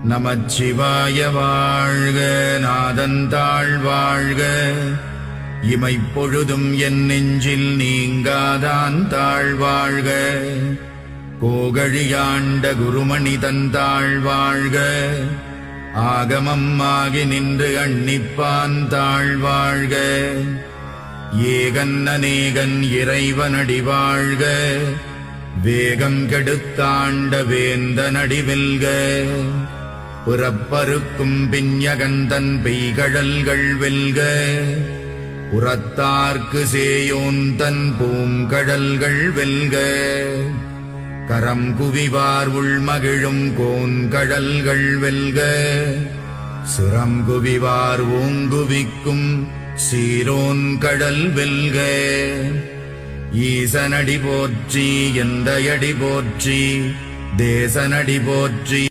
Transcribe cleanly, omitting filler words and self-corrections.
நமச்சிவாய வாழ்க. நாதந்தாள் வாழ்க. இமைப்பொழுதும் என் நெஞ்சில் நீங்காதான் தாழ்வாழ்க. கோகழியாண்ட குருமணி தந்தாள் வாழ்க. ஆகமம் ஆகி நின்று அன்னிப்பான் தாழ்வாழ்க. ஏகன் அநேகன் இறைவனடி வாழ்க. வேகம் கெடுத்தாண்ட வேந்தனடி வெல்க. புறப்பருக்கும் பிஞகந்தன் பெய்கழல்கள் வெல்க. உரத்தார்க்கு சேயோன் தன் பூங்கடல்கள் வெல்க. கரம் குவிவார் உள்மகிழும் கோன்கடல்கள் வெல்க. சிரம் குவிவார் ஓங்குவிக்கும் சீரோன் கடல் வெல்க. ஈசனடி போற்றி எந்தையடி போற்றி தேசனடி போற்றி